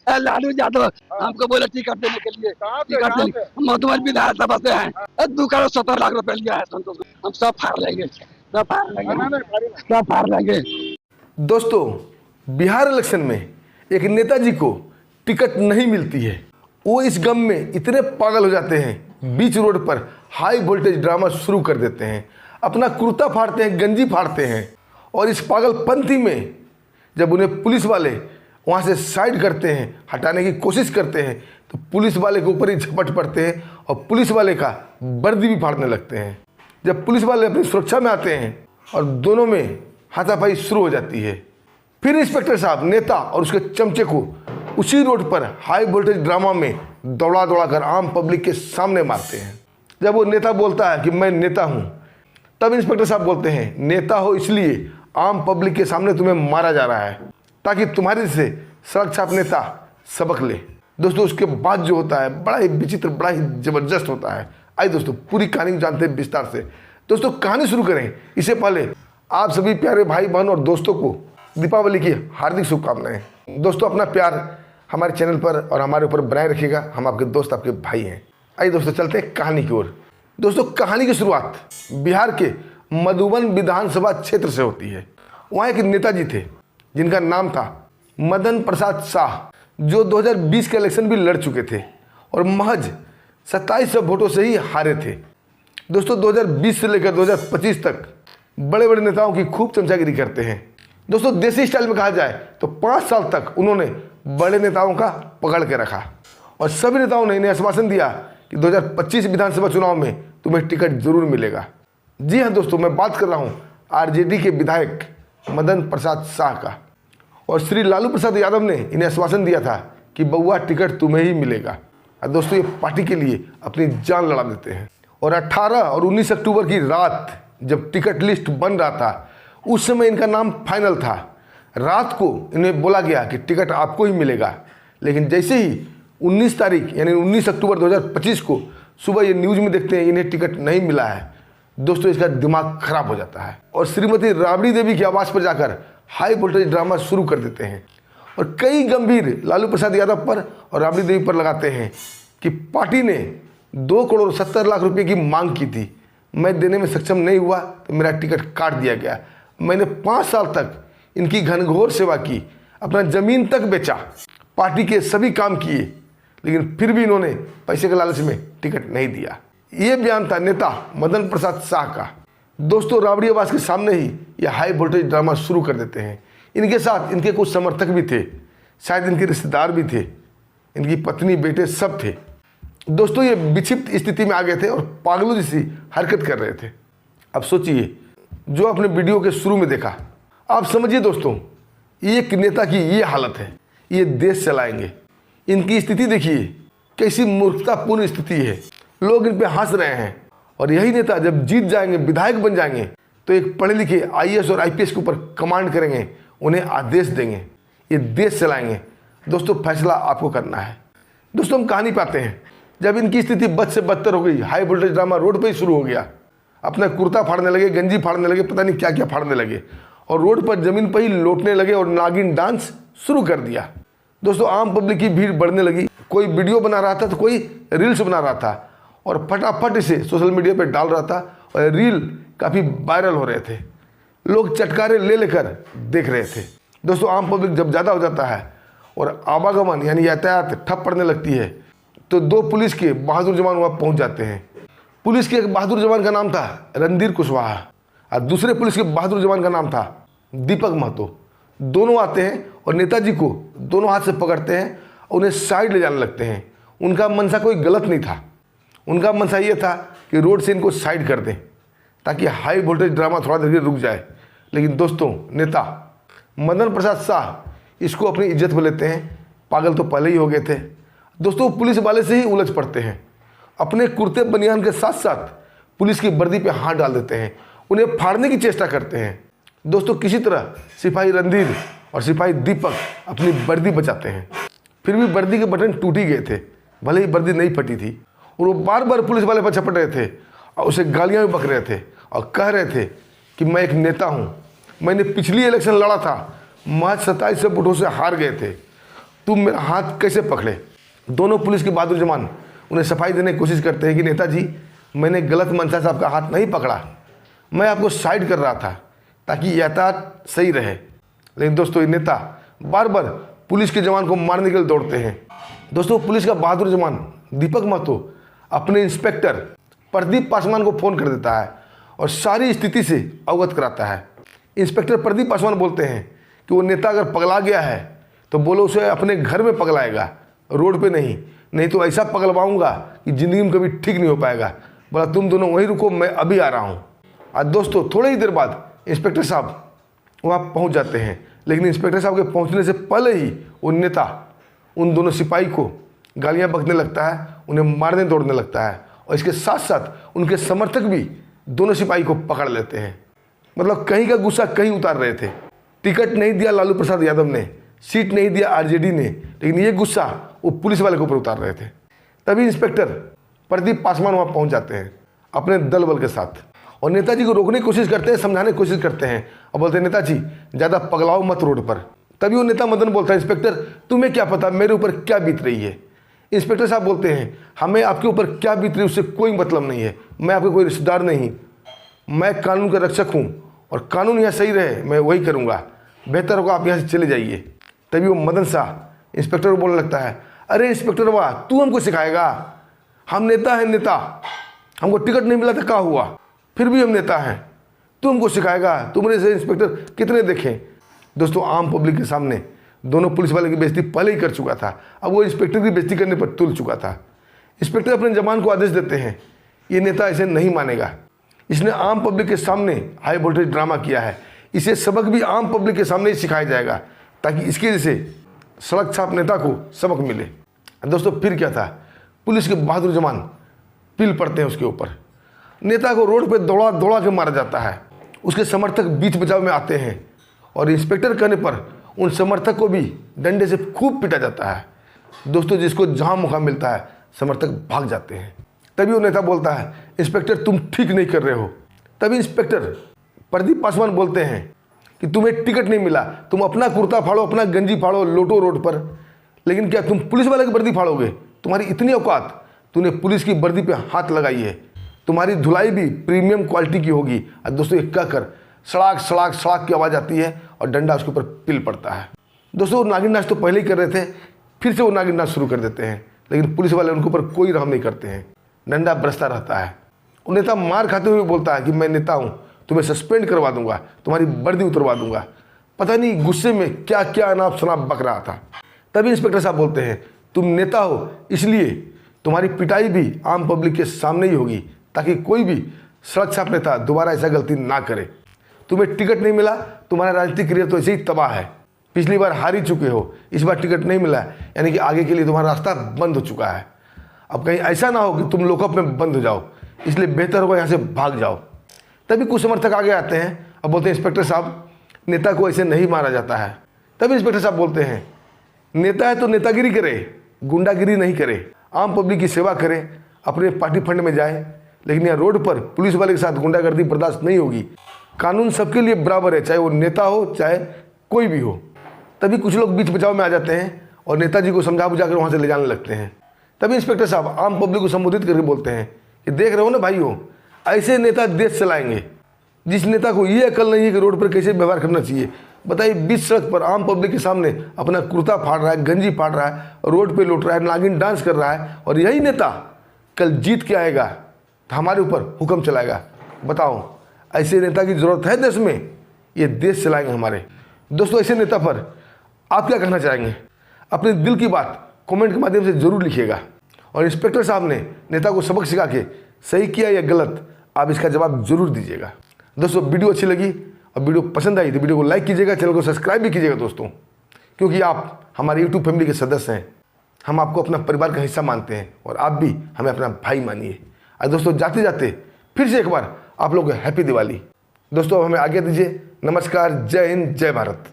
लालू यादव हमको बोला टिकट देने के लिए। टिकट देने मधुबन विधानसभा से है। 2 करोड़ 70 लाख रुपए लिया है संतोष। हम सब फाड़ लेंगे, सब फाड़ लेंगे, सब फाड़ लेंगे। दोस्तों, बिहार इलेक्शन में एक नेताजी को टिकट नहीं मिलती है। वो इस गम में इतने पागल हो जाते हैं, बीच रोड पर हाई वोल्टेज ड्रामा शुरू कर देते हैं, अपना कुर्ता फाड़ते हैं, गंजी फाड़ते हैं। और इस पागलपंथी में जब उन्हें पुलिस वाले वहाँ से साइड करते हैं, हटाने की कोशिश करते हैं, तो पुलिस वाले के ऊपर ही झपट पड़ते हैं और पुलिस वाले का वर्दी भी फाड़ने लगते हैं। जब पुलिस वाले अपनी सुरक्षा में आते हैं और दोनों में हाथापाई शुरू हो जाती है, फिर इंस्पेक्टर साहब नेता और उसके चमचे को उसी रोड पर हाई वोल्टेज ड्रामा में दौड़ा दौड़ा कर आम पब्लिक के सामने मारते हैं। जब वो नेता बोलता है कि मैं नेता हूँ, तब इंस्पेक्टर साहब बोलते हैं नेता हो इसलिए आम पब्लिक के सामने तुम्हें मारा जा रहा है, ताकि तुम्हारे से सड़क छाप नेता सबक ले। दोस्तों, उसके बाद जो होता है बड़ा ही विचित्र, बड़ा ही ज़बरदस्त होता है। आइए दोस्तों, पूरी कहानी जानते हैं विस्तार से। दोस्तों, कहानी शुरू करें इससे पहले आप सभी प्यारे भाई बहन और दोस्तों को दीपावली की हार्दिक शुभकामनाएं। दोस्तों, अपना प्यार हमारे चैनल पर और हमारे ऊपर बनाए रखिएगा। हम आपके दोस्त, आपके भाई हैं। आइए दोस्तों, चलते हैं कहानी की ओर। दोस्तों, कहानी की शुरुआत बिहार के मधुबन विधानसभा क्षेत्र से होती है। वहाँ एक नेताजी थे जिनका नाम था मदन प्रसाद शाह, जो 2020 के इलेक्शन भी लड़ चुके थे और महज 2700 वोटों से ही हारे थे। दोस्तों, 2020 से लेकर 2025 तक बड़े बड़े नेताओं की खूब चमचागिरी करते हैं। दोस्तों, देसी स्टाइल में कहा जाए तो 5 साल तक उन्होंने बड़े नेताओं का पकड़ के रखा और सभी नेताओं ने इन्हें आश्वासन दिया कि 2025 विधानसभा चुनाव में तुम्हें टिकट जरूर मिलेगा। जी हाँ दोस्तों, मैं बात कर रहा हूँ आरजेडी के विधायक मदन प्रसाद शाह का। और श्री लालू प्रसाद यादव ने इन्हें आश्वासन दिया था कि बउआ टिकट तुम्हें ही मिलेगा। और दोस्तों, ये पार्टी के लिए अपनी जान लड़ा देते हैं। और 18 और 19 अक्टूबर की रात जब टिकट लिस्ट बन रहा था, उस समय इनका नाम फाइनल था। रात को इन्हें बोला गया कि टिकट आपको ही मिलेगा, लेकिन जैसे ही 19 तारीख यानी 19 अक्टूबर 2025 को सुबह ये न्यूज़ में देखते हैं इन्हें टिकट नहीं मिला है, दोस्तों इसका दिमाग खराब हो जाता है और श्रीमती राबड़ी देवी की आवाज़ पर जाकर हाई वोल्टेज ड्रामा शुरू कर देते हैं और कई गंभीर लालू प्रसाद यादव पर और राबड़ी देवी पर लगाते हैं कि पार्टी ने 2 करोड़ 70 लाख रुपए की मांग की थी, मैं देने में सक्षम नहीं हुआ तो मेरा टिकट काट दिया गया। मैंने 5 साल तक इनकी घनघोर सेवा की, अपना ज़मीन तक बेचा, पार्टी के सभी काम किए, लेकिन फिर भी इन्होंने पैसे के लालच में टिकट नहीं दिया। ये बयान था नेता मदन प्रसाद शाह का। दोस्तों, राबड़ी आवाज़ के सामने ही ये हाई वोल्टेज ड्रामा शुरू कर देते हैं। इनके साथ इनके कुछ समर्थक भी थे, शायद इनके रिश्तेदार भी थे, इनकी पत्नी बेटे सब थे। दोस्तों, ये विक्षिप्त स्थिति में आ गए थे और पागलों जैसी हरकत कर रहे थे। अब सोचिए, जो आपने वीडियो के शुरू में देखा, आप समझिए दोस्तों, एक नेता की ये हालत है, ये देश चलाएंगे। इनकी स्थिति देखिए, कैसी मूर्खतापूर्ण स्थिति है। लोग इन पे हंस रहे हैं और यही नेता जब जीत जाएंगे, विधायक बन जाएंगे, तो एक पढ़े लिखे आईएएस और आईपीएस के ऊपर कमांड करेंगे, उन्हें आदेश देंगे, ये देश चलाएंगे। दोस्तों, फैसला आपको करना है। दोस्तों, हम कहानी पाते हैं जब इनकी स्थिति बद से बदतर हो गई, हाई वोल्टेज ड्रामा रोड पर ही शुरू हो गया। अपना कुर्ता फाड़ने लगे, गंजी फाड़ने लगे, पता नहीं क्या क्या फाड़ने लगे और रोड पर जमीन पर ही लौटने लगे और नागिन डांस शुरू कर दिया। दोस्तों, आम पब्लिक की भीड़ बढ़ने लगी। कोई वीडियो बना रहा था तो कोई रील्स बना रहा था और फटाफट इसे सोशल मीडिया पर डाल रहा था और रील काफ़ी वायरल हो रहे थे। लोग चटकारे ले लेकर देख रहे थे। दोस्तों, आम पब्लिक जब ज़्यादा हो जाता है और आवागमन यानी यातायात ठप पड़ने लगती है, तो 2 पुलिस के बहादुर जवान वहाँ पहुँच जाते हैं। पुलिस के एक बहादुर जवान का नाम था रणधीर कुशवाहा और दूसरे पुलिस के बहादुर जवान का नाम था दीपक महतो। दोनों आते हैं और नेताजी को दोनों हाथ से पकड़ते हैं और उन्हें साइड ले जाने लगते हैं। उनका मनसा कोई गलत नहीं था, उनका मनसा ये था कि रोड से इनको साइड कर दें ताकि हाई वोल्टेज ड्रामा थोड़ा देर रुक जाए। लेकिन दोस्तों, नेता मदन प्रसाद शाह इसको अपनी इज्जत में लेते हैं। पागल तो पहले ही हो गए थे। दोस्तों, पुलिस वाले से ही उलझ पड़ते हैं, अपने कुर्ते बनियान के साथ साथ पुलिस की वर्दी पे हाथ डाल देते हैं, उन्हें फाड़ने की चेष्टा करते हैं। दोस्तों, किसी तरह सिपाही रणधीर और सिपाही दीपक अपनी वर्दी बचाते हैं। फिर भी वर्दी के बटन टूट ही गए थे, भले ही वर्दी नहीं फटी थी, और वो बार बार पुलिस वाले पर झपट रहे थे और उसे गालियाँ भी बक रहे थे और कह रहे थे कि मैं एक नेता हूँ, मैंने पिछली इलेक्शन लड़ा था, महज 2700 वोटों से हार गए थे तुम मेरा हाथ कैसे पकड़े। दोनों पुलिस के बहादुर जवान उन्हें सफाई देने की कोशिश करते हैं कि नेताजी, मैंने गलत मंशा से आपका हाथ नहीं पकड़ा, मैं आपको साइड कर रहा था ताकि यातायात सही रहे। लेकिन दोस्तों ये नेता बार बार पुलिस के जवान को मारने के लिए दौड़ते हैं। दोस्तों पुलिस का बहादुर जवान दीपक महतो अपने इंस्पेक्टर प्रदीप पासवान को फ़ोन कर देता है और सारी स्थिति से अवगत कराता है। इंस्पेक्टर प्रदीप पासवान बोलते हैं कि वो नेता अगर पगला गया है तो बोलो उसे अपने घर में पगलाएगा, रोड पे नहीं तो ऐसा पगलवाऊंगा कि ज़िंदगी में कभी ठीक नहीं हो पाएगा। बोला तुम दोनों वहीं रुको, मैं अभी आ रहा हूँ। आज दोस्तों थोड़ी ही देर बाद इंस्पेक्टर साहब वहाँ पहुँच जाते हैं, लेकिन इंस्पेक्टर साहब के पहुँचने से पहले ही वो नेता उन दोनों सिपाही को गालियाँ बकने लगता है, उन्हें मारने दौड़ने लगता है और इसके साथ साथ उनके समर्थक भी दोनों सिपाही को पकड़ लेते हैं। मतलब कहीं का गुस्सा कहीं उतार रहे थे। टिकट नहीं दिया लालू प्रसाद यादव ने, सीट नहीं दिया आरजेडी ने, लेकिन ये गुस्सा वो पुलिस वाले के ऊपर उतार रहे थे। तभी इंस्पेक्टर प्रदीप पासवान वहाँ पहुँच जाते हैं अपने दल बल के साथ और नेताजी को रोकने की कोशिश करते हैं, समझाने की कोशिश करते हैं और बोलते हैं नेताजी ज़्यादा पगलाओ मत रोड पर। तभी वो नेता मदन बोलता है इंस्पेक्टर तुम्हें क्या पता मेरे ऊपर क्या बीत रही है। इंस्पेक्टर साहब बोलते हैं हमें आपके ऊपर क्या बीत रही है उससे कोई मतलब नहीं है, मैं आपके कोई रिश्तेदार नहीं, मैं कानून का रक्षक हूँ और कानून यहाँ सही रहे मैं वही करूँगा, बेहतर होगा आप यहाँ से चले जाइए। तभी वो मदन शाह इंस्पेक्टर को बोलने लगता है अरे इंस्पेक्टर वाह तू हमको सिखाएगा, हम नेता हैं नेता, हमको टिकट नहीं मिला था क्या हुआ, फिर भी हम नेता हैं, तू हमको सिखाएगा, तुमने से इंस्पेक्टर कितने देखें। दोस्तों आम पब्लिक के सामने दोनों पुलिस वाले की बेइज्जती पहले ही कर चुका था, अब वो इंस्पेक्टर की बेइज्जती करने पर तुल चुका था। इंस्पेक्टर अपने जवान को आदेश देते हैं ये नेता ऐसे नहीं मानेगा, इसने आम पब्लिक के सामने हाई वोल्टेज ड्रामा किया है, इसे सबक भी आम पब्लिक के सामने ही सिखाया जाएगा ताकि इसकी वजह से सड़क छाप नेता को सबक मिले। दोस्तों फिर क्या था, पुलिस के बहादुर जवान पिल पड़ते हैं उसके ऊपर, नेता को रोड पे दौड़ा दौड़ा के मारा जाता है, उसके समर्थक बीच बचाव में आते हैं और इंस्पेक्टर कहने पर उन समर्थक को भी डंडे से खूब पीटा जाता है। दोस्तों जिसको जहाँ मौका मिलता है समर्थक भाग जाते हैं। तभी वो नेता बोलता है इंस्पेक्टर तुम ठीक नहीं कर रहे हो। तभी इंस्पेक्टर प्रदीप पासवान बोलते हैं कि तुम्हें टिकट नहीं मिला, तुम अपना कुर्ता फाड़ो अपना गंजी फाड़ो लोटो रोड पर, लेकिन क्या तुम पुलिस वाले की वर्दी फाड़ोगे, तुम्हारी इतनी औकात, तूने पुलिस की वर्दी पे हाथ लगाई है, तुम्हारी धुलाई भी प्रीमियम क्वालिटी की होगी। और दोस्तों एक कहकर सड़ाक सड़ाक सड़ाक की आवाज़ आती है और डंडा उसके ऊपर पिल पड़ता है। दोस्तों वो नागिन नाच तो पहले ही कर रहे थे, फिर से वो नागिन नाच शुरू कर देते हैं, लेकिन पुलिस वाले उनके ऊपर कोई रहम नहीं करते हैं, डंडा बरसता रहता है। वो नेता मार खाते हुए बोलता है कि मैं नेता हूँ, तुम्हें सस्पेंड करवा दूंगा, तुम्हारी वर्दी उतरवा दूंगा। पता नहीं गुस्से में क्या क्या अनाप शनाप बक रहा था। तभी इंस्पेक्टर साहब बोलते हैं तुम नेता हो इसलिए तुम्हारी पिटाई भी आम पब्लिक के सामने ही होगी ताकि कोई भी सड़क छाप नेता दोबारा ऐसा गलती ना करे। तुम्हें टिकट नहीं मिला, तुम्हारा राजनीतिक करियर तो ऐसे ही तबाह है, पिछली बार हार ही चुके हो, इस बार टिकट नहीं मिला यानी कि आगे के लिए तुम्हारा रास्ता बंद हो चुका है। अब कहीं ऐसा ना हो कि तुम लॉकअप में बंद हो जाओ, इसलिए बेहतर होगा यहाँ से भाग जाओ। तभी कुछ समर्थक आगे आते हैं और बोलते हैं इंस्पेक्टर साहब नेता को ऐसे नहीं मारा जाता है। तभी इंस्पेक्टर साहब बोलते हैं नेता है तो नेतागिरी करे, गुंडागिरी नहीं करे, आम पब्लिक की सेवा करे, अपने पार्टी फंड में जाए, लेकिन यहाँ रोड पर पुलिस वाले के साथ गुंडागर्दी बर्दाश्त नहीं होगी। कानून सबके लिए बराबर है, चाहे वो नेता हो चाहे कोई भी हो। तभी कुछ लोग बीच बचाव में आ जाते हैं और नेताजी को समझा बुझा कर वहाँ से ले जाने लगते हैं। तभी इंस्पेक्टर साहब आम पब्लिक को संबोधित करके बोलते हैं कि देख रहे हो ना भाइयों, ऐसे नेता देश चलाएंगे। जिस नेता को ये अकल नहीं है कि रोड पर कैसे व्यवहार करना चाहिए, बताइए बीच सड़क पर आम पब्लिक के सामने अपना कुर्ता फाड़ रहा है, गंजी फाड़ रहा है, रोड पे लौट रहा है, नागिन डांस कर रहा है, और यही नेता कल जीत के आएगा तो हमारे ऊपर हुक्म चलाएगा। बताओ ऐसे नेता की ज़रूरत है देश में, ये देश चलाएंगे हमारे। दोस्तों ऐसे नेता पर आप क्या कहना चाहेंगे, अपने दिल की बात कमेंट के माध्यम से ज़रूर लिखिएगा। और इंस्पेक्टर साहब ने नेता को सबक सिखा के सही किया या गलत, आप इसका जवाब जरूर दीजिएगा। दोस्तों वीडियो अच्छी लगी और वीडियो पसंद आई तो वीडियो को लाइक कीजिएगा, चैनल को सब्सक्राइब भी कीजिएगा दोस्तों, क्योंकि आप हमारे यूट्यूब फैमिली के सदस्य हैं। हम आपको अपना परिवार का हिस्सा मानते हैं और आप भी हमें अपना भाई मानिए। और दोस्तों जाते जाते फिर से एक बार आप लोग हैप्पी दिवाली। दोस्तों अब हमें आज्ञा दीजिए। नमस्कार, जय हिंद, जय भारत।